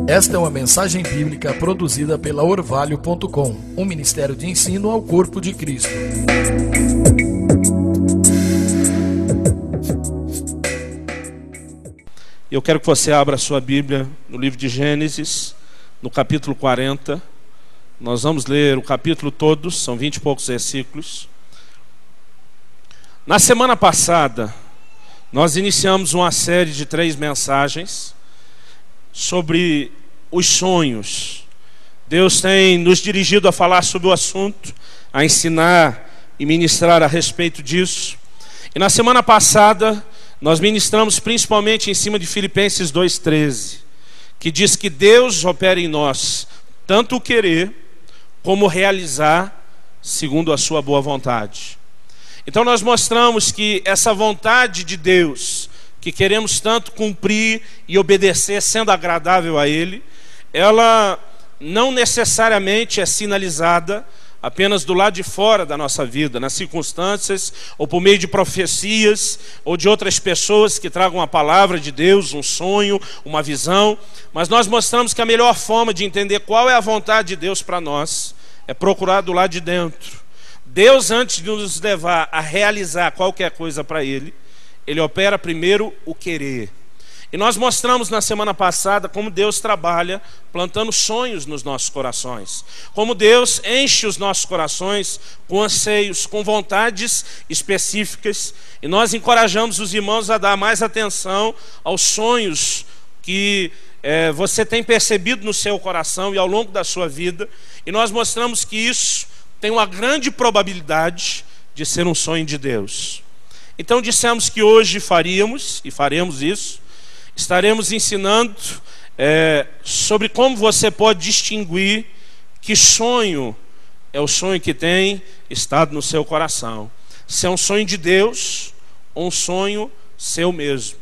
Esta é uma mensagem bíblica produzida pela Orvalho.com, um ministério de ensino ao corpo de Cristo. Eu quero que você abra a sua Bíblia no livro de Gênesis, no capítulo 40. Nós vamos ler o capítulo todo, são 20 e poucos versículos. Na semana passada, nós iniciamos uma série de 3 mensagens sobre os sonhos. Deus tem nos dirigido a falar sobre o assunto, a ensinar e ministrar a respeito disso. E na semana passada, nós ministramos principalmente em cima de Filipenses 2,13, que diz que Deus opera em nós tanto o querer como realizar segundo a sua boa vontade. Então nós mostramos que essa vontade de Deus, que queremos tanto cumprir e obedecer sendo agradável a Ele, ela não necessariamente é sinalizada apenas do lado de fora da nossa vida, nas circunstâncias, ou por meio de profecias, ou de outras pessoas que tragam a palavra de Deus, um sonho, uma visão. Mas nós mostramos que a melhor forma de entender qual é a vontade de Deus para nós é procurar do lado de dentro. Deus, antes de nos levar a realizar qualquer coisa para Ele, Ele opera primeiro o querer. E nós mostramos na semana passada como Deus trabalha plantando sonhos nos nossos corações. Como Deus enche os nossos corações com anseios, com vontades específicas. E nós encorajamos os irmãos a dar mais atenção aos sonhos que você tem percebido no seu coração e ao longo da sua vida. E nós mostramos que isso tem uma grande probabilidade de ser um sonho de Deus. Então dissemos que hoje faríamos, e faremos isso, estaremos ensinando sobre como você pode distinguir que sonho é o sonho que tem estado no seu coração. Se é um sonho de Deus ou um sonho seu mesmo.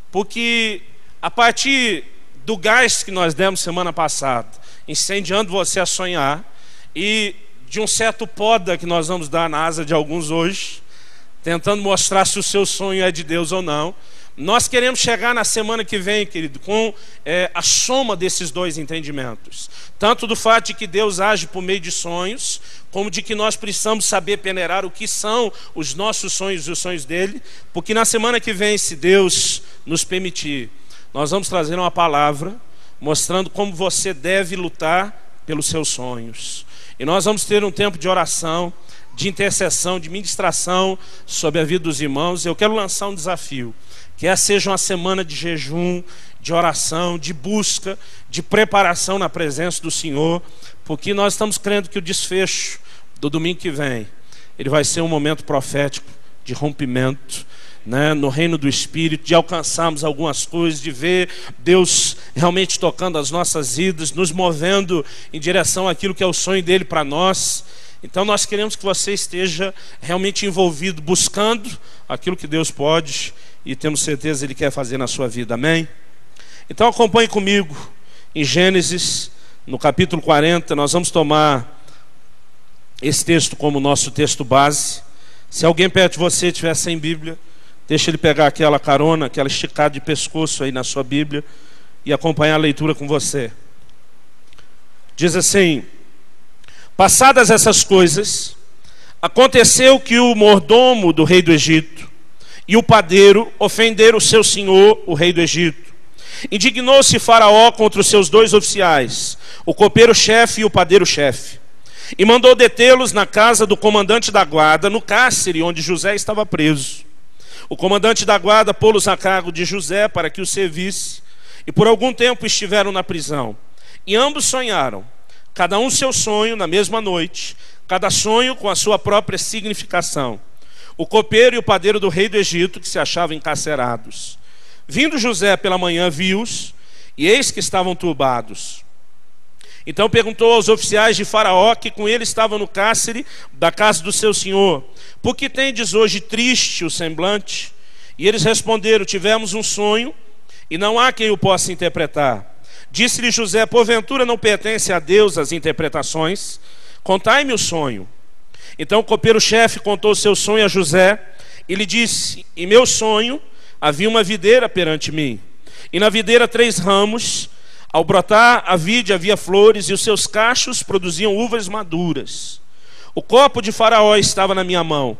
Porque a partir do gás que nós demos semana passada, incendiando você a sonhar, e de um certo poda que nós vamos dar na asa de alguns hoje, tentando mostrar se o seu sonho é de Deus ou não, nós queremos chegar na semana que vem, querido, com a soma desses 2 entendimentos. Tanto do fato de que Deus age por meio de sonhos, como de que nós precisamos saber peneirar o que são os nossos sonhos e os sonhos dele, porque na semana que vem, se Deus nos permitir, nós vamos trazer uma palavra mostrando como você deve lutar pelos seus sonhos. E nós vamos ter um tempo de oração, de intercessão, de ministração sobre a vida dos irmãos. Eu quero lançar um desafio, que seja uma semana de jejum, de oração, de busca, de preparação na presença do Senhor, porque nós estamos crendo que o desfecho do domingo que vem, ele vai ser um momento profético de rompimento, no reino do Espírito, de alcançarmos algumas coisas, de ver Deus realmente tocando as nossas vidas, nos movendo em direção àquilo que é o sonho dele para nós. Então nós queremos que você esteja realmente envolvido, buscando aquilo que Deus pode, e temos certeza Ele quer fazer na sua vida, amém? Então acompanhe comigo em Gênesis, no capítulo 40, nós vamos tomar esse texto como nosso texto base. Se alguém perto de você estiver sem Bíblia, deixa ele pegar aquela carona, aquela esticada de pescoço aí na sua Bíblia e acompanhar a leitura com você. Diz assim: passadas essas coisas, aconteceu que o mordomo do rei do Egito e o padeiro ofenderam o seu senhor, o rei do Egito. Indignou-se Faraó contra os seus 2 oficiais, o copeiro-chefe e o padeiro-chefe, e mandou detê-los na casa do comandante da guarda, no cárcere onde José estava preso. O comandante da guarda pô-los a cargo de José para que o servisse, e por algum tempo estiveram na prisão. E ambos sonharam, cada um seu sonho na mesma noite, cada sonho com a sua própria significação. O copeiro e o padeiro do rei do Egito, que se achavam encarcerados. Vindo José pela manhã, viu-os, e eis que estavam turbados. Então perguntou aos oficiais de Faraó, que com ele estavam no cárcere da casa do seu senhor: por que tendes hoje triste o semblante? E eles responderam: tivemos um sonho, e não há quem o possa interpretar. Disse-lhe José: porventura não pertence a Deus as interpretações? Contai-me o sonho. Então o copeiro-chefe contou o seu sonho a José, e lhe disse: em meu sonho havia uma videira perante mim, e na videira 3 ramos. Ao brotar a vide havia flores, e os seus cachos produziam uvas maduras. O copo de Faraó estava na minha mão.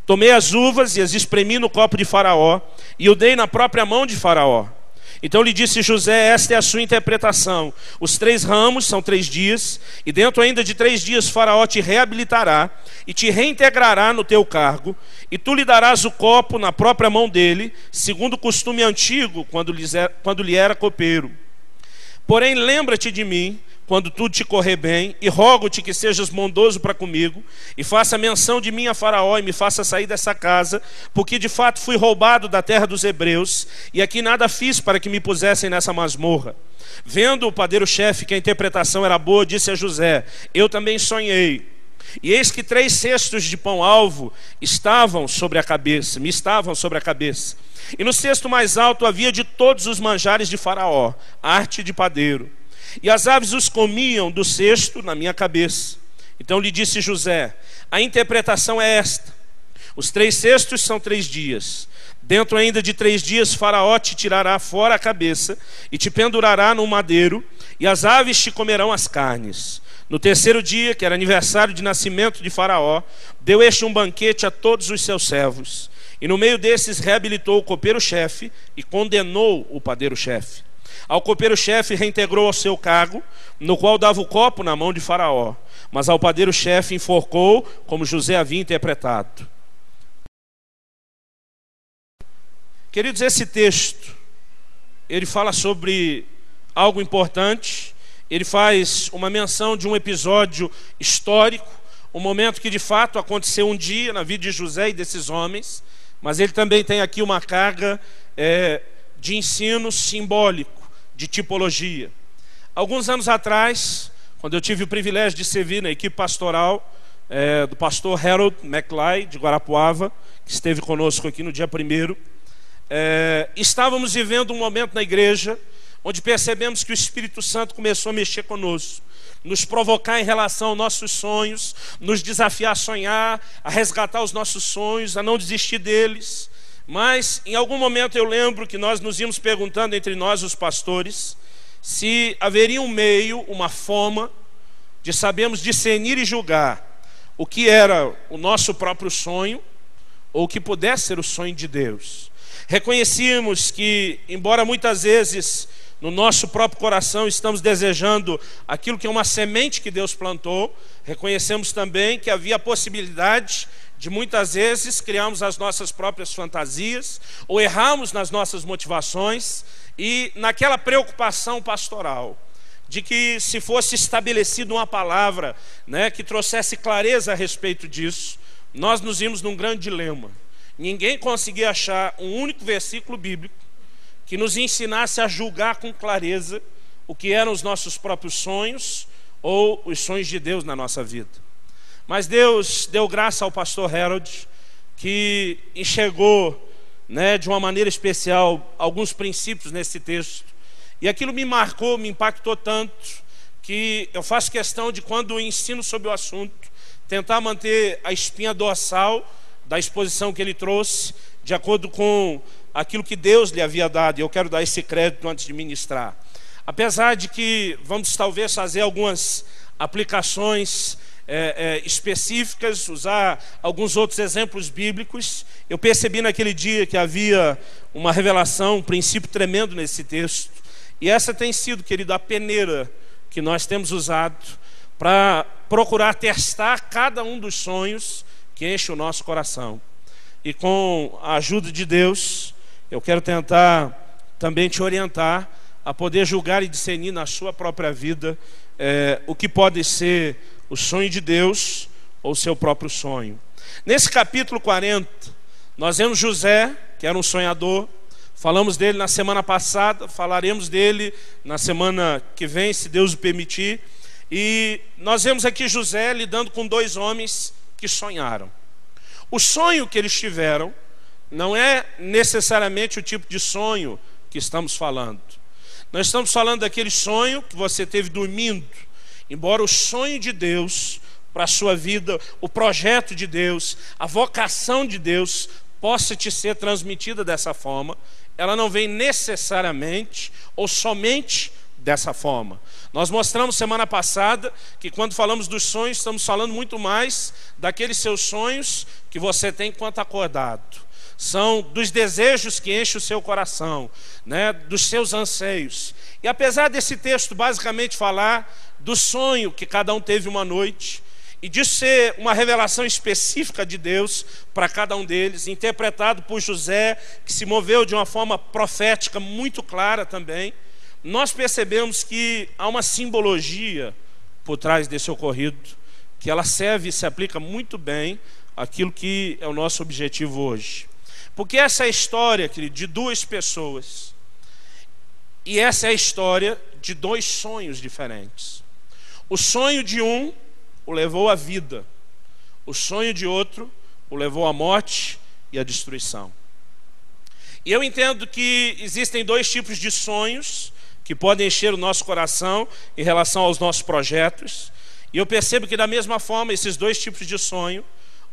Tomei as uvas e as espremi no copo de Faraó, e o dei na própria mão de Faraó. Então lhe disse José: esta é a sua interpretação. Os 3 ramos são 3 dias, e dentro ainda de 3 dias Faraó te reabilitará e te reintegrará no teu cargo, e tu lhe darás o copo na própria mão dele, segundo o costume antigo, quando lhe era copeiro. Porém, lembra-te de mim, quando tudo te correr bem, e rogo-te que sejas bondoso para comigo, e faça menção de mim a Faraó, e me faça sair dessa casa, porque de fato fui roubado da terra dos hebreus, e aqui nada fiz para que me pusessem nessa masmorra. Vendo o padeiro-chefe que a interpretação era boa, disse a José: eu também sonhei, e eis que 3 cestos de pão-alvo me estavam sobre a cabeça. E no cesto mais alto havia de todos os manjares de Faraó, arte de padeiro. E as aves os comiam do cesto na minha cabeça. Então lhe disse José: a interpretação é esta: os 3 cestos são 3 dias. Dentro ainda de 3 dias Faraó te tirará fora a cabeça e te pendurará no madeiro, e as aves te comerão as carnes. No 3º dia, que era aniversário de nascimento de Faraó, deu este um banquete a todos os seus servos. E no meio desses reabilitou o copeiro-chefe e condenou o padeiro-chefe. Ao copeiro-chefe reintegrou ao seu cargo, no qual dava o copo na mão de Faraó. Mas ao padeiro-chefe enforcou, como José havia interpretado. Queridos, esse texto, ele fala sobre algo importante. Ele faz uma menção de um episódio histórico, um momento que de fato aconteceu um dia na vida de José e desses homens. Mas ele também tem aqui uma carga de ensino simbólico, de tipologia. Alguns anos atrás, quando eu tive o privilégio de servir na equipe pastoral do pastor Harold McLeod, de Guarapuava, que esteve conosco aqui no dia 1º, estávamos vivendo um momento na igreja onde percebemos que o Espírito Santo começou a mexer conosco, nos provocar em relação aos nossos sonhos, nos desafiar a sonhar, a resgatar os nossos sonhos, a não desistir deles. Mas em algum momento eu lembro que nós nos íamos perguntando entre nós, os pastores, se haveria um meio, uma forma de sabermos discernir e julgar o que era o nosso próprio sonho ou o que pudesse ser o sonho de Deus. Reconhecíamos que, embora muitas vezes no nosso próprio coração estamos desejando aquilo que é uma semente que Deus plantou, reconhecemos também que havia a possibilidade de muitas vezes criarmos as nossas próprias fantasias ou errarmos nas nossas motivações, e naquela preocupação pastoral de que se fosse estabelecida uma palavra, que trouxesse clareza a respeito disso, nós nos vimos num grande dilema. Ninguém conseguia achar um único versículo bíblico que nos ensinasse a julgar com clareza o que eram os nossos próprios sonhos ou os sonhos de Deus na nossa vida. Mas Deus deu graça ao pastor Harold, que enxergou de uma maneira especial alguns princípios nesse texto, e aquilo me marcou, me impactou tanto, que eu faço questão de, quando ensino sobre o assunto, tentar manter a espinha dorsal da exposição que ele trouxe, de acordo com aquilo que Deus lhe havia dado. E eu quero dar esse crédito antes de ministrar. Apesar de que vamos talvez fazer algumas aplicações específicas, usar alguns outros exemplos bíblicos, eu percebi naquele dia que havia uma revelação, um princípio tremendo nesse texto. E essa tem sido, querido, a peneira que nós temos usado para procurar testar cada um dos sonhos que enche o nosso coração. E com a ajuda de Deus, eu quero tentar também te orientar a poder julgar e discernir na sua própria vida o que pode ser o sonho de Deus ou o seu próprio sonho. Nesse capítulo 40, nós vemos José, que era um sonhador. Falamos dele na semana passada, falaremos dele na semana que vem, se Deus o permitir. E nós vemos aqui José lidando com 2 homens que sonharam. O sonho que eles tiveram não é necessariamente o tipo de sonho que estamos falando. Nós estamos falando daquele sonho que você teve dormindo. Embora o sonho de Deus para a sua vida, o projeto de Deus, a vocação de Deus possa te ser transmitida dessa forma, ela não vem necessariamente ou somente dessa forma. Nós mostramos semana passada que quando falamos dos sonhos, estamos falando muito mais daqueles seus sonhos que você tem enquanto acordado. São dos desejos que enchem o seu coração, né? Dos seus anseios. E apesar desse texto basicamente falar do sonho que cada um teve uma noite, e disso ser uma revelação específica de Deus para cada um deles, interpretado por José, que se moveu de uma forma profética muito clara também, nós percebemos que há uma simbologia por trás desse ocorrido, que ela serve e se aplica muito bem àquilo que é o nosso objetivo hoje. Porque essa é a história, querido, de duas pessoas, e essa é a história de dois sonhos diferentes. O sonho de um o levou à vida, o sonho de outro o levou à morte e à destruição. E eu entendo que existem dois tipos de sonhos que podem encher o nosso coração em relação aos nossos projetos, e eu percebo que da mesma forma esses dois tipos de sonho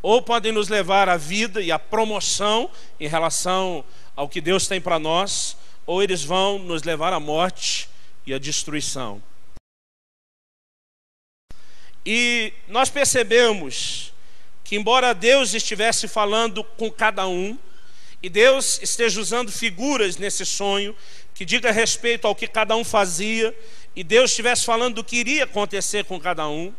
ou podem nos levar à vida e à promoção em relação ao que Deus tem para nós, ou eles vão nos levar à morte e à destruição. E nós percebemos que, embora Deus estivesse falando com cada um, e Deus esteja usando figuras nesse sonho que diga respeito ao que cada um fazia, e Deus estivesse falando do que iria acontecer com cada um,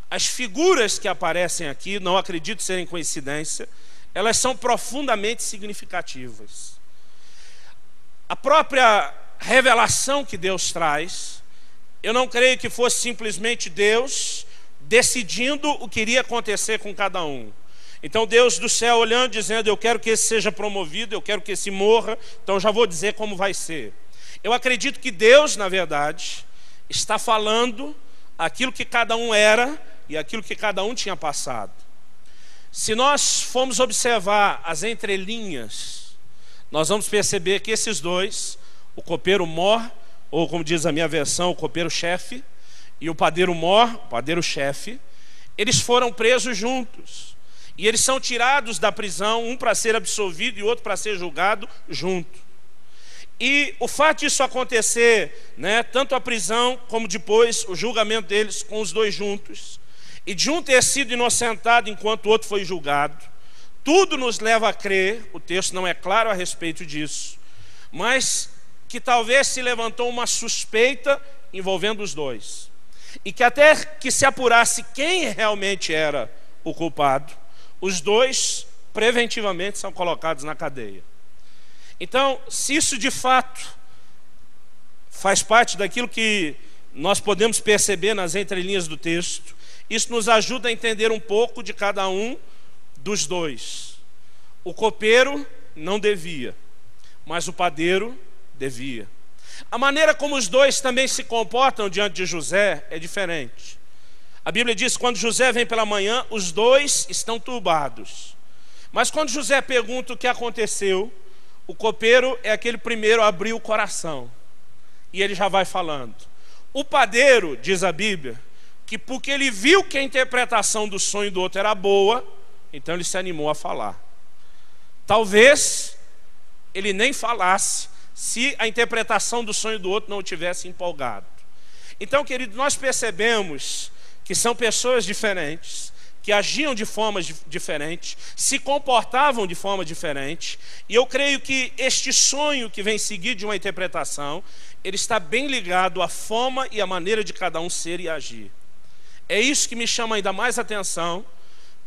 as figuras que aparecem aqui, não acredito serem coincidência, elas são profundamente significativas. A própria revelação que Deus traz, eu não creio que fosse simplesmente Deus decidindo o que iria acontecer com cada um. Então Deus do céu olhando, dizendo: eu quero que esse seja promovido, eu quero que esse morra, então já vou dizer como vai ser. Eu acredito que Deus, na verdade, está falando aquilo que cada um era e aquilo que cada um tinha passado. Se nós formos observar as entrelinhas, nós vamos perceber que esses dois, o copeiro mor, ou como diz a minha versão, o copeiro-chefe, e o padeiro-mor, o padeiro-chefe, eles foram presos juntos. E eles são tirados da prisão, um para ser absolvido e outro para ser julgado junto. E o fato disso acontecer, né, tanto a prisão como depois o julgamento deles com os dois juntos, e de um ter sido inocentado enquanto o outro foi julgado, tudo nos leva a crer, o texto não é claro a respeito disso, mas que talvez se levantou uma suspeita envolvendo os dois. E que até que se apurasse quem realmente era o culpado, os dois preventivamente são colocados na cadeia. Então, se isso de fato faz parte daquilo que nós podemos perceber nas entrelinhas do texto, isso nos ajuda a entender um pouco de cada um dos dois. O copeiro não devia, mas o padeiro devia. A maneira como os dois também se comportam diante de José é diferente. A Bíblia diz que quando José vem pela manhã, os dois estão turbados. Mas quando José pergunta o que aconteceu, o copeiro é aquele primeiro a abrir o coração. E ele já vai falando. O padeiro, diz a Bíblia, que porque ele viu que a interpretação do sonho do outro era boa, então ele se animou a falar. Talvez ele nem falasse se a interpretação do sonho do outro não o tivesse empolgado. Então, querido, nós percebemos que são pessoas diferentes, que agiam de formas diferentes, se comportavam de forma diferente, e eu creio que este sonho que vem seguido de uma interpretação, ele está bem ligado à forma e à maneira de cada um ser e agir. É isso que me chama ainda mais atenção,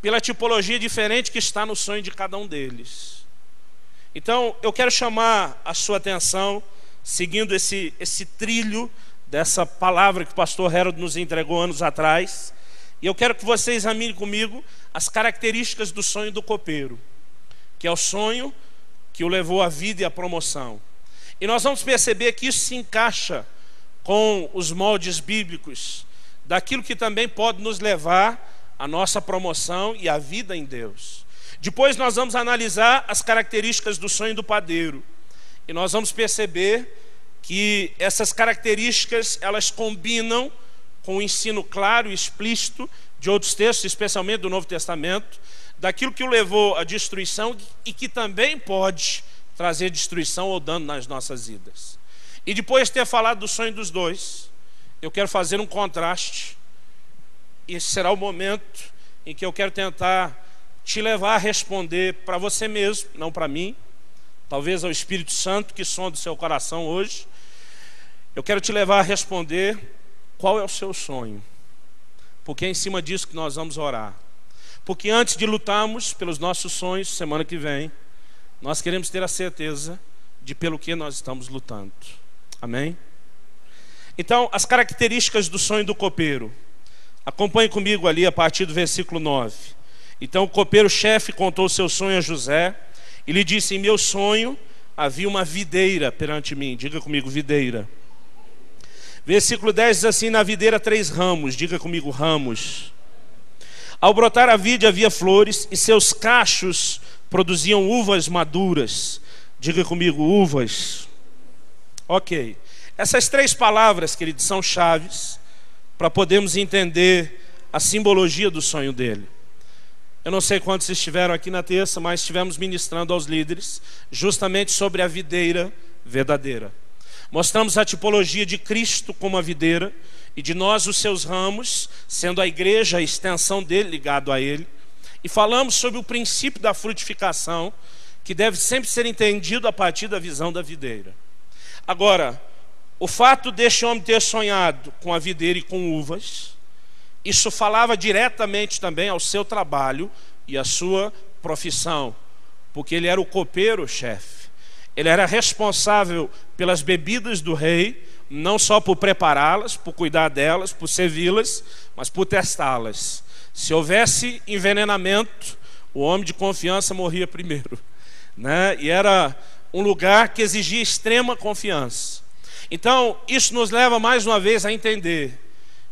pela tipologia diferente que está no sonho de cada um deles. Então, eu quero chamar a sua atenção, seguindo esse trilho dessa palavra que o pastor Harold nos entregou anos atrás, e eu quero que você examine comigo as características do sonho do copeiro, que é o sonho que o levou à vida e à promoção. E nós vamos perceber que isso se encaixa com os moldes bíblicos daquilo que também pode nos levar à nossa promoção e à vida em Deus. Depois nós vamos analisar as características do sonho do padeiro, e nós vamos perceber que essas características, elas combinam com o ensino claro e explícito de outros textos, especialmente do Novo Testamento, daquilo que o levou à destruição e que também pode trazer destruição ou dano nas nossas vidas. E depois de ter falado do sonho dos dois, eu quero fazer um contraste. Esse será o momento em que eu quero tentar te levar a responder para você mesmo, não para mim, talvez ao Espírito Santo que sonda o seu coração hoje. Eu quero te levar a responder qual é o seu sonho, porque é em cima disso que nós vamos orar. Porque antes de lutarmos pelos nossos sonhos, semana que vem, nós queremos ter a certeza de pelo que nós estamos lutando. Amém? Então, as características do sonho do copeiro. Acompanhe comigo ali a partir do versículo 9. Então o copeiro-chefe contou o seu sonho a José e lhe disse: em meu sonho havia uma videira perante mim. Diga comigo, videira. Versículo 10 diz assim: na videira 3 ramos. Diga comigo, ramos. Ao brotar a vide havia flores e seus cachos produziam uvas maduras. Diga comigo, uvas. Ok. Essas 3 palavras, queridos, são chaves para podermos entender a simbologia do sonho dele. Eu não sei quantos estiveram aqui na terça, mas estivemos ministrando aos líderes justamente sobre a videira verdadeira. Mostramos a tipologia de Cristo como a videira e de nós os seus ramos, sendo a igreja a extensão dele, ligado a ele. E falamos sobre o princípio da frutificação, que deve sempre ser entendido a partir da visão da videira. Agora, o fato deste homem ter sonhado com a videira e com uvas, isso falava diretamente também ao seu trabalho e à sua profissão, porque ele era o copeiro-chefe. Ele era responsável pelas bebidas do rei, não só por prepará-las, por cuidar delas, por servi-las, mas por testá-las. Se houvesse envenenamento, o homem de confiança morria primeiro, né? E era um lugar que exigia extrema confiança. Então, isso nos leva mais uma vez a entender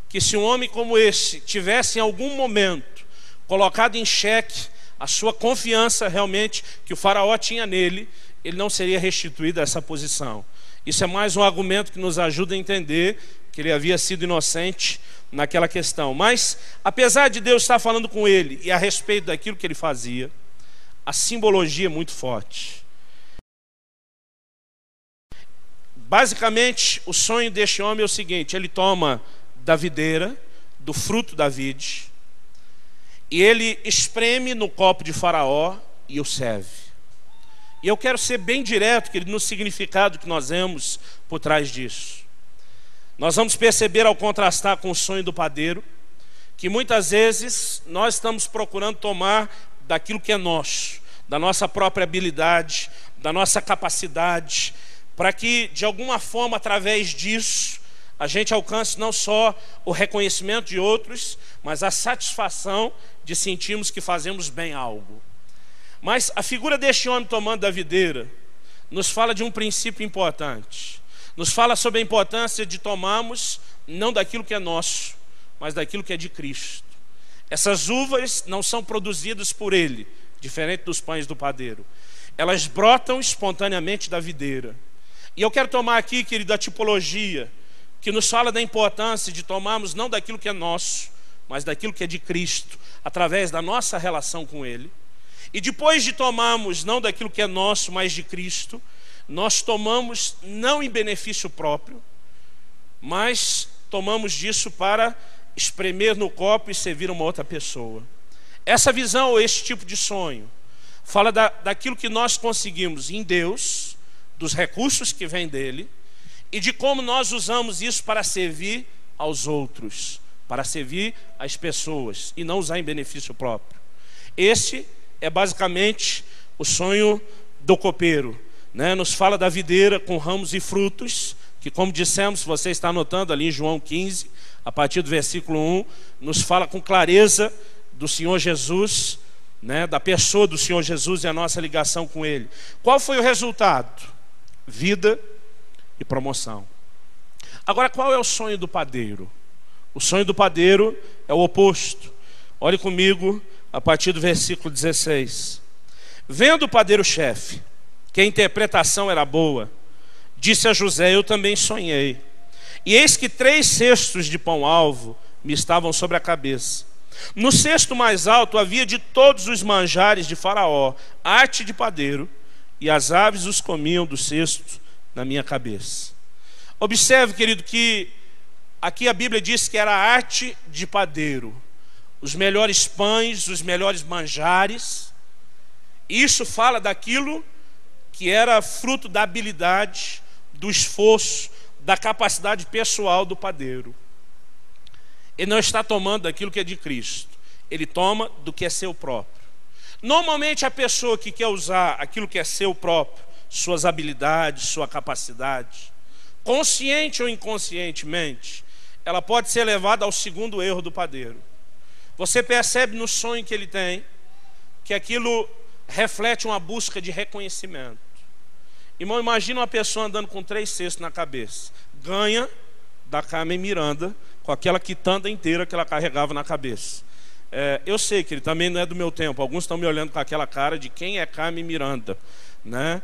que se um homem como esse tivesse em algum momento colocado em xeque a sua confiança realmente que o faraó tinha nele, ele não seria restituído a essa posição. Isso é mais um argumento que nos ajuda a entender que ele havia sido inocente naquela questão. Mas, apesar de Deus estar falando com ele e a respeito daquilo que ele fazia, a simbologia é muito forte. Basicamente, o sonho deste homem é o seguinte: ele toma da videira, do fruto da vide, e ele espreme no copo de Faraó e o serve. E eu quero ser bem direto, querido, no significado que nós vemos por trás disso. Nós vamos perceber, ao contrastar com o sonho do padeiro, que muitas vezes nós estamos procurando tomar daquilo que é nosso, da nossa própria habilidade, da nossa capacidade, para que de alguma forma, através disso, a gente alcance não só o reconhecimento de outros, mas a satisfação de sentirmos que fazemos bem algo. Mas a figura deste homem tomando da videira nos fala de um princípio importante. Nos fala sobre a importância de tomarmos não daquilo que é nosso, mas daquilo que é de Cristo. Essas uvas não são produzidas por ele, diferente dos pães do padeiro. Elas brotam espontaneamente da videira. E eu quero tomar aqui, querido, a tipologia que nos fala da importância de tomarmos não daquilo que é nosso, mas daquilo que é de Cristo, através da nossa relação com ele. E depois de tomarmos não daquilo que é nosso, mas de Cristo, nós tomamos não em benefício próprio, mas tomamos disso para espremer no copo e servir uma outra pessoa. Essa visão, ou esse tipo de sonho, fala daquilo que nós conseguimos em Deus, dos recursos que vêm dele, e de como nós usamos isso para servir aos outros, para servir as pessoas, e não usar em benefício próprio. Esse é basicamente o sonho do copeiro, né? Nos fala da videira com ramos e frutos, que, como dissemos, você está anotando ali em João 15, a partir do versículo 1, nos fala com clareza do Senhor Jesus, né? Da pessoa do Senhor Jesus e a nossa ligação com ele. Qual foi o resultado? Vida e promoção. Agora, qual é o sonho do padeiro? O sonho do padeiro é o oposto. Olhe comigo a partir do versículo 16. Vendo o padeiro-chefe que a interpretação era boa, disse a José: eu também sonhei, e eis que 3 cestos de pão-alvo me estavam sobre a cabeça. No cesto mais alto havia de todos os manjares de Faraó, arte de padeiro, e as aves os comiam do cesto na minha cabeça. Observe, querido, que aqui a Bíblia diz que era arte de padeiro. Os melhores pães, os melhores manjares. Isso fala daquilo que era fruto da habilidade, do esforço, da capacidade pessoal do padeiro. Ele não está tomando daquilo que é de Cristo. Ele toma do que é seu próprio. Normalmente a pessoa que quer usar aquilo que é seu próprio, suas habilidades, sua capacidade, consciente ou inconscientemente, ela pode ser levada ao segundo erro do padeiro. Você percebe no sonho que ele tem que aquilo reflete uma busca de reconhecimento. Irmão, imagina uma pessoa andando com 3 cestos na cabeça. Ganha da Carmen Miranda com aquela quitanda inteira que ela carregava na cabeça. Eu sei que ele também não é do meu tempo. Alguns estão me olhando com aquela cara de quem é Carmen Miranda, né?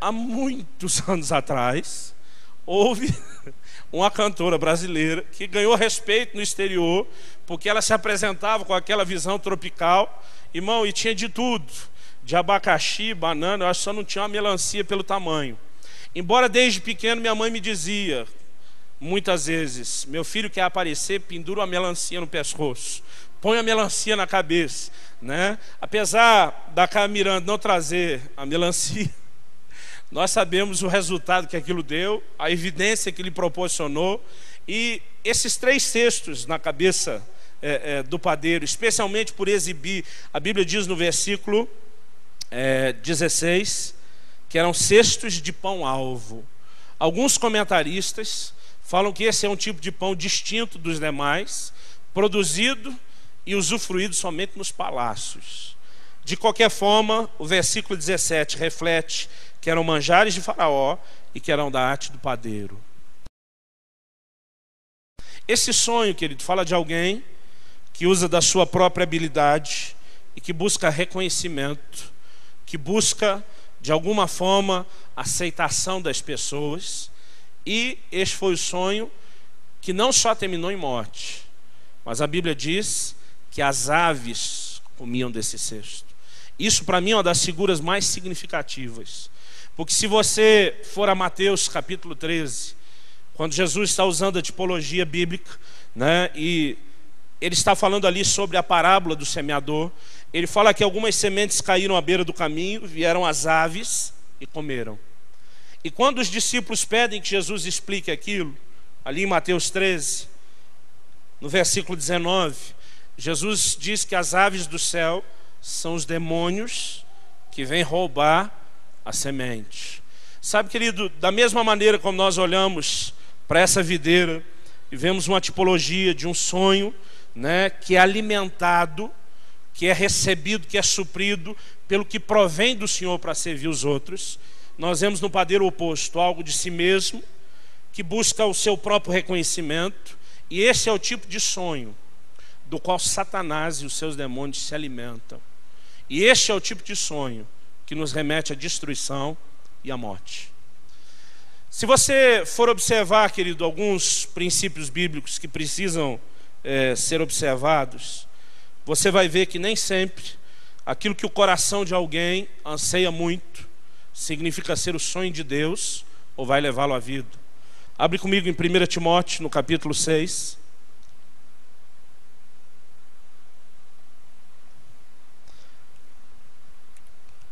Há muitos anos atrás houve uma cantora brasileira que ganhou respeito no exterior porque ela se apresentava com aquela visão tropical, irmão, e tinha de tudo, de abacaxi, banana. Eu acho que só não tinha uma melancia pelo tamanho. Embora desde pequeno minha mãe me dizia muitas vezes: meu filho quer aparecer, pendura uma melancia no pescoço, põe a melancia na cabeça, né? Apesar da Carmen Miranda não trazer a melancia, nós sabemos o resultado que aquilo deu, a evidência que lhe proporcionou. E esses 3 cestos na cabeça do padeiro, especialmente por exibir, a Bíblia diz no versículo 16 que eram cestos de pão-alvo. Alguns comentaristas falam que esse é um tipo de pão distinto dos demais, produzido e usufruído somente nos palácios. De qualquer forma, o versículo 17 reflete que eram manjares de Faraó e que eram da arte do padeiro. Esse sonho, querido, fala de alguém que usa da sua própria habilidade e que busca reconhecimento, que busca, de alguma forma, aceitação das pessoas. E este foi o sonho que não só terminou em morte, mas a Bíblia diz que as aves comiam desse cesto. Isso para mim é uma das figuras mais significativas. Porque se você for a Mateus capítulo 13, quando Jesus está usando a tipologia bíblica, né, e ele está falando ali sobre a parábola do semeador, ele fala que algumas sementes caíram à beira do caminho, vieram as aves e comeram. E quando os discípulos pedem que Jesus explique aquilo, ali em Mateus 13, no versículo 19, Jesus diz que as aves do céu são os demônios que vêm roubar a semente. Sabe, querido, da mesma maneira como nós olhamos para essa videira e vemos uma tipologia de um sonho, né, que é alimentado, que é recebido, que é suprido pelo que provém do Senhor para servir os outros, nós vemos no padeiro oposto algo de si mesmo, que busca o seu próprio reconhecimento. E esse é o tipo de sonho do qual Satanás e os seus demônios se alimentam. E este é o tipo de sonho que nos remete à destruição e à morte. Se você for observar, querido, alguns princípios bíblicos que precisam ser observados, você vai ver que nem sempre aquilo que o coração de alguém anseia muito significa ser o sonho de Deus ou vai levá-lo à vida. Abre comigo em 1 Timóteo, no capítulo 6.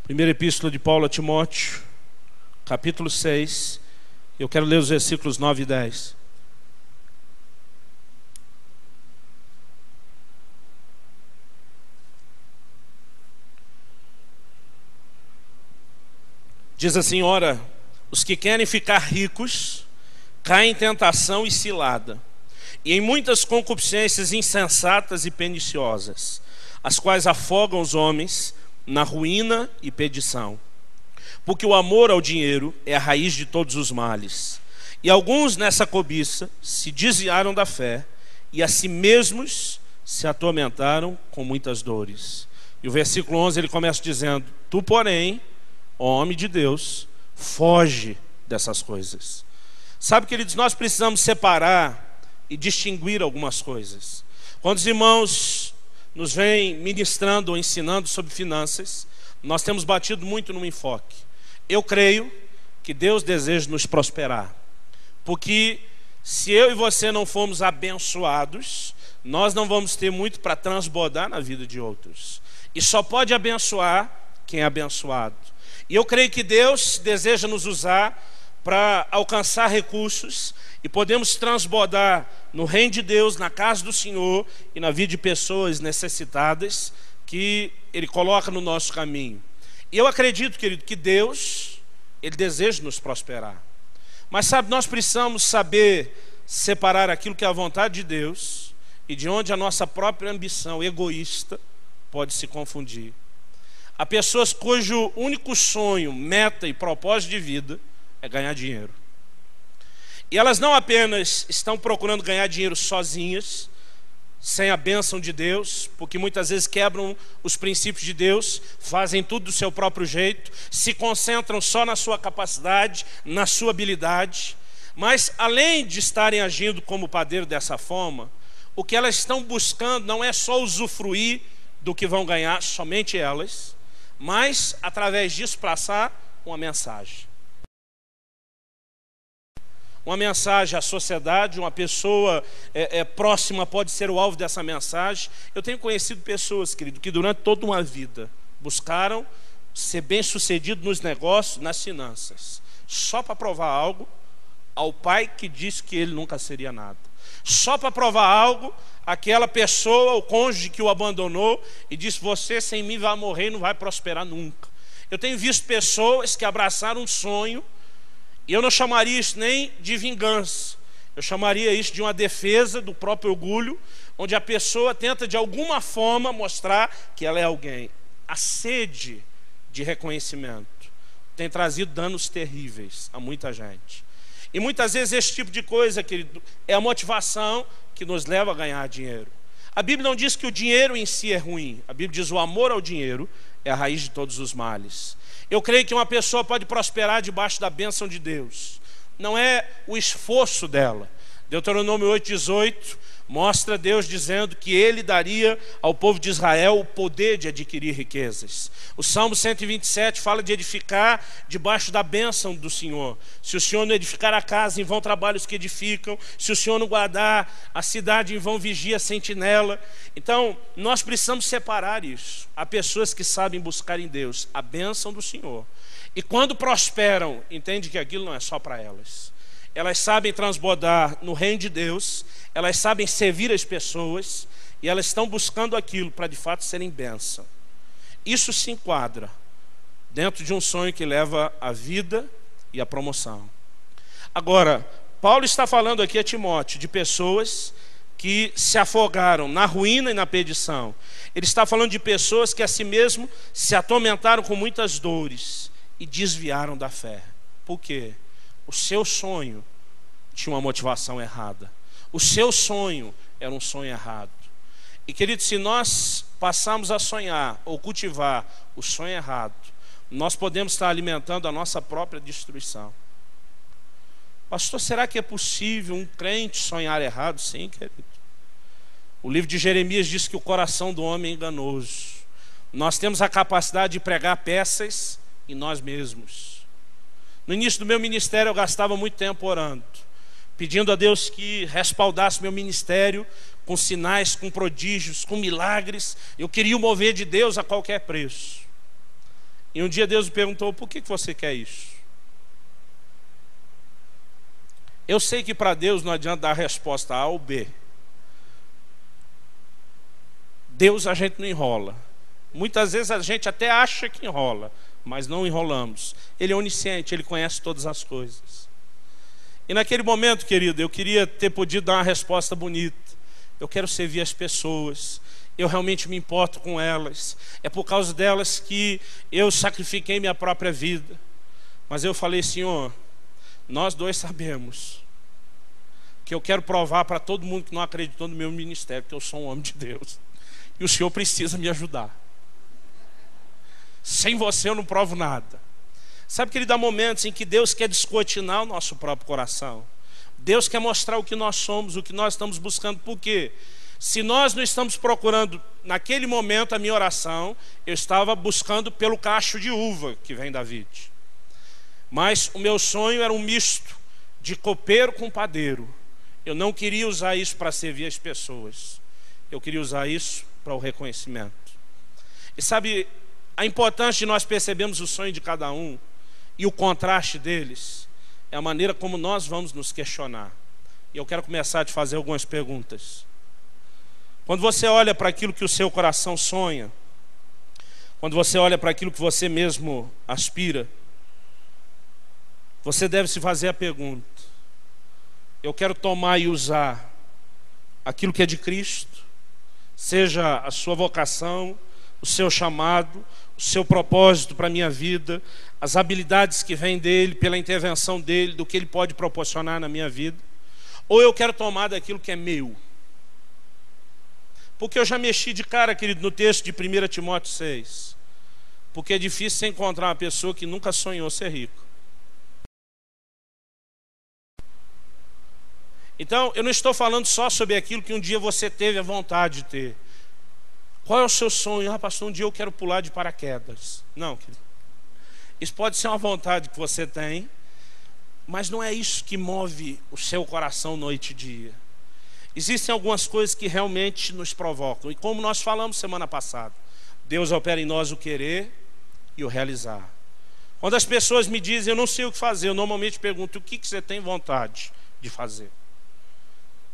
Primeira epístola de Paulo a Timóteo, capítulo 6. Eu quero ler os versículos 9 e 10. Diz assim: ora, os que querem ficar ricos caem em tentação e cilada, e em muitas concupiscências insensatas e perniciosas, as quais afogam os homens na ruína e perdição. Porque o amor ao dinheiro é a raiz de todos os males. E alguns nessa cobiça se desviaram da fé e a si mesmos se atormentaram com muitas dores. E o versículo 11 ele começa dizendo: tu, porém, ó homem de Deus, foge dessas coisas. Sabe, queridos, nós precisamos separar e distinguir algumas coisas. Quando os irmãos nos vem ministrando ou ensinando sobre finanças, nós temos batido muito no enfoque. Eu creio que Deus deseja nos prosperar, porque se eu e você não formos abençoados, nós não vamos ter muito para transbordar na vida de outros. E só pode abençoar quem é abençoado. E eu creio que Deus deseja nos usar para alcançar recursos e podemos transbordar no reino de Deus, na casa do Senhor e na vida de pessoas necessitadas que Ele coloca no nosso caminho. E eu acredito, querido, que Deus, Ele deseja nos prosperar. Mas sabe, nós precisamos saber separar aquilo que é a vontade de Deus e de onde a nossa própria ambição egoísta pode se confundir. Há pessoas cujo único sonho, meta e propósito de vida é ganhar dinheiro. E elas não apenas estão procurando ganhar dinheiro sozinhas, sem a bênção de Deus, porque muitas vezes quebram os princípios de Deus, fazem tudo do seu próprio jeito, se concentram só na sua capacidade, na sua habilidade. Mas além de estarem agindo como padeiro dessa forma, o que elas estão buscando não é só usufruir do que vão ganhar, somente elas, mas através disso passar uma mensagem. Uma mensagem à sociedade, uma pessoa próxima pode ser o alvo dessa mensagem. Eu tenho conhecido pessoas, querido, que durante toda uma vida buscaram ser bem-sucedido nos negócios, nas finanças, só para provar algo ao pai que disse que ele nunca seria nada. Só para provar algo àquela pessoa, o cônjuge que o abandonou e disse: você sem mim vai morrer e não vai prosperar nunca. Eu tenho visto pessoas que abraçaram um sonho, e eu não chamaria isso nem de vingança, eu chamaria isso de uma defesa do próprio orgulho, onde a pessoa tenta de alguma forma mostrar que ela é alguém. A sede de reconhecimento tem trazido danos terríveis a muita gente. E muitas vezes esse tipo de coisa, querido, é a motivação que nos leva a ganhar dinheiro. A Bíblia não diz que o dinheiro em si é ruim. A Bíblia diz que o amor ao dinheiro é a raiz de todos os males. Eu creio que uma pessoa pode prosperar debaixo da bênção de Deus. Não é o esforço dela. Deuteronômio 8:18 mostra Deus dizendo que Ele daria ao povo de Israel o poder de adquirir riquezas. O Salmo 127 fala de edificar debaixo da bênção do Senhor. Se o Senhor não edificar a casa, em vão trabalham os que edificam. Se o Senhor não guardar a cidade, em vão vigia a sentinela. Então, nós precisamos separar isso. Há pessoas que sabem buscar em Deus a bênção do Senhor. E quando prosperam, entende que aquilo não é só para elas. Elas sabem transbordar no reino de Deus, elas sabem servir as pessoas, e elas estão buscando aquilo para de fato serem bênção. Isso se enquadra dentro de um sonho que leva à vida e à promoção. Agora, Paulo está falando aqui a Timóteo de pessoas que se afogaram na ruína e na perdição. Ele está falando de pessoas que a si mesmo se atormentaram com muitas dores e desviaram da fé. Por quê? O seu sonho tinha uma motivação errada. O seu sonho era um sonho errado. E querido, se nós passarmos a sonhar ou cultivar o sonho errado, nós podemos estar alimentando a nossa própria destruição. Pastor, será que é possível um crente sonhar errado? Sim, querido. O livro de Jeremias diz que o coração do homem é enganoso. Nós temos a capacidade de pregar peças em nós mesmos. No início do meu ministério eu gastava muito tempo orando, pedindo a Deus que respaldasse meu ministério com sinais, com prodígios, com milagres. Eu queria o mover de Deus a qualquer preço. E um dia Deus me perguntou: por que você quer isso? Eu sei que para Deus não adianta dar a resposta A ou B. Deus a gente não enrola. Muitas vezes a gente até acha que enrola, mas não enrolamos. Ele é onisciente, Ele conhece todas as coisas. E naquele momento, querido, eu queria ter podido dar uma resposta bonita. Eu quero servir as pessoas, eu realmente me importo com elas, é por causa delas que eu sacrifiquei minha própria vida. Mas eu falei: Senhor, nós dois sabemos que eu quero provar para todo mundo que não acreditou no meu ministério que eu sou um homem de Deus, e o Senhor precisa me ajudar. Sem você eu não provo nada. Sabe, querido, há momentos em que Deus quer descortinar o nosso próprio coração. Deus quer mostrar o que nós somos, o que nós estamos buscando. Por quê? Se nós não estamos procurando, naquele momento, a minha oração, eu estava buscando pelo cacho de uva que vem da vide. Mas o meu sonho era um misto de copeiro com padeiro. Eu não queria usar isso para servir as pessoas. Eu queria usar isso para o reconhecimento. E sabe, a importância de nós percebermos o sonho de cada um e o contraste deles é a maneira como nós vamos nos questionar. E eu quero começar a te fazer algumas perguntas. Quando você olha para aquilo que o seu coração sonha, quando você olha para aquilo que você mesmo aspira, você deve se fazer a pergunta: eu quero tomar e usar aquilo que é de Cristo, seja a sua vocação, o seu chamado, o seu propósito para a minha vida, as habilidades que vêm dele, pela intervenção dele, do que ele pode proporcionar na minha vida, ou eu quero tomar daquilo que é meu. Porque eu já mexi de cara, querido, no texto de 1 Timóteo 6. Porque é difícil você encontrar uma pessoa que nunca sonhou ser rico. Então, eu não estou falando só sobre aquilo que um dia você teve a vontade de ter. Qual é o seu sonho? Ah, pastor, um dia eu quero pular de paraquedas. Não, querido. Isso pode ser uma vontade que você tem, mas não é isso que move o seu coração noite e dia. Existem algumas coisas que realmente nos provocam. E como nós falamos semana passada, Deus opera em nós o querer e o realizar. Quando as pessoas me dizem, eu não sei o que fazer, eu normalmente pergunto, o que você tem vontade de fazer?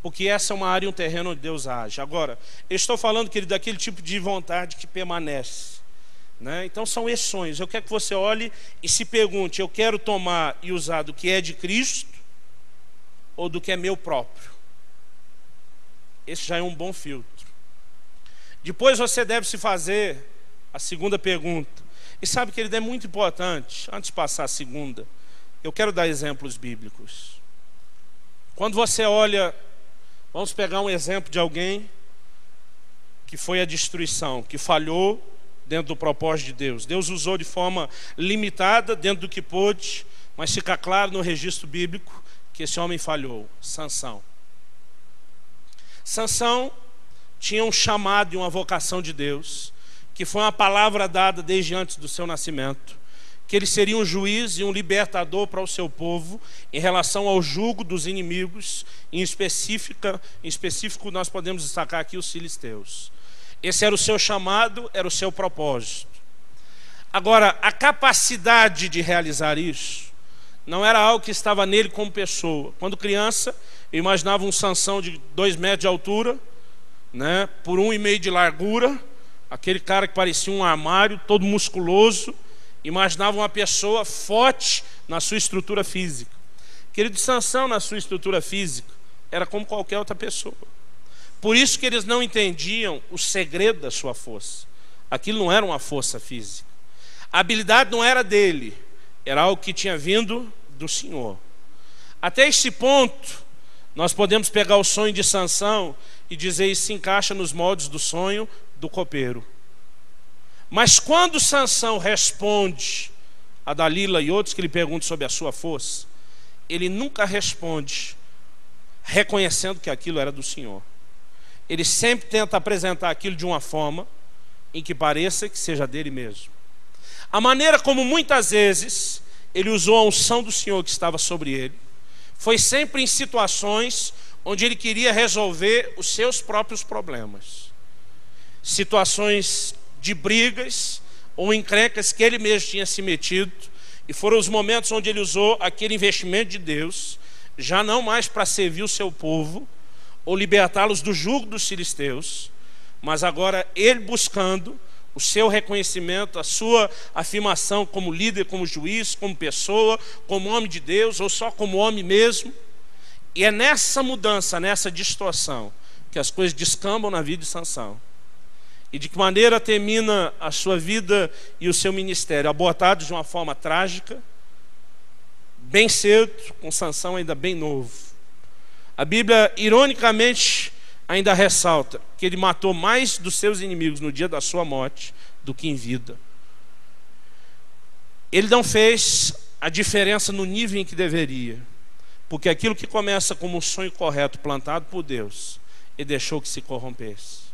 Porque essa é uma área, um terreno onde Deus age. Agora, eu estou falando, querido, daquele tipo de vontade que permanece, né? Então são esses sonhos. Eu quero que você olhe e se pergunte, eu quero tomar e usar do que é de Cristo ou do que é meu próprio? Esse já é um bom filtro. Depois você deve se fazer a segunda pergunta. E sabe, querido, é muito importante, antes de passar a segunda, eu quero dar exemplos bíblicos. Quando você olha, vamos pegar um exemplo de alguém que foi a destruição, que falhou dentro do propósito de Deus. Deus usou de forma limitada, dentro do que pôde, mas fica claro no registro bíblico que esse homem falhou. Sansão. Sansão tinha um chamado e uma vocação de Deus, que foi uma palavra dada desde antes do seu nascimento, que ele seria um juiz e um libertador para o seu povo em relação ao jugo dos inimigos, em específico nós podemos destacar aqui os filisteus. Esse era o seu chamado, era o seu propósito. Agora, a capacidade de realizar isso não era algo que estava nele como pessoa. Quando criança, eu imaginava um Sansão de 2 metros de altura, né, por 1,5 de largura, aquele cara que parecia um armário, todo musculoso. Imaginava uma pessoa forte na sua estrutura física. Querido, Sansão na sua estrutura física era como qualquer outra pessoa. Por isso que eles não entendiam o segredo da sua força. Aquilo não era uma força física. A habilidade não era dele, era algo que tinha vindo do Senhor. Até esse ponto, nós podemos pegar o sonho de Sansão e dizer isso se encaixa nos moldes do sonho do copeiro. Mas quando Sansão responde a Dalila e outros que lhe perguntam sobre a sua força, ele nunca responde reconhecendo que aquilo era do Senhor. Ele sempre tenta apresentar aquilo de uma forma em que pareça que seja dele mesmo. A maneira como muitas vezes ele usou a unção do Senhor que estava sobre ele foi sempre em situações onde ele queria resolver os seus próprios problemas. Situações de brigas ou encrencas que ele mesmo tinha se metido, e foram os momentos onde ele usou aquele investimento de Deus, já não mais para servir o seu povo ou libertá-los do jugo dos filisteus, mas agora ele buscando o seu reconhecimento, a sua afirmação como líder, como juiz, como pessoa, como homem de Deus ou só como homem mesmo. E é nessa mudança, nessa distorção, que as coisas descambam na vida de Sansão. E de que maneira termina a sua vida e o seu ministério? Abortado de uma forma trágica, bem cedo, com Sansão ainda bem novo. A Bíblia, ironicamente, ainda ressalta que ele matou mais dos seus inimigos no dia da sua morte do que em vida. Ele não fez a diferença no nível em que deveria, porque aquilo que começa como um sonho correto plantado por Deus, e deixou que se corrompesse.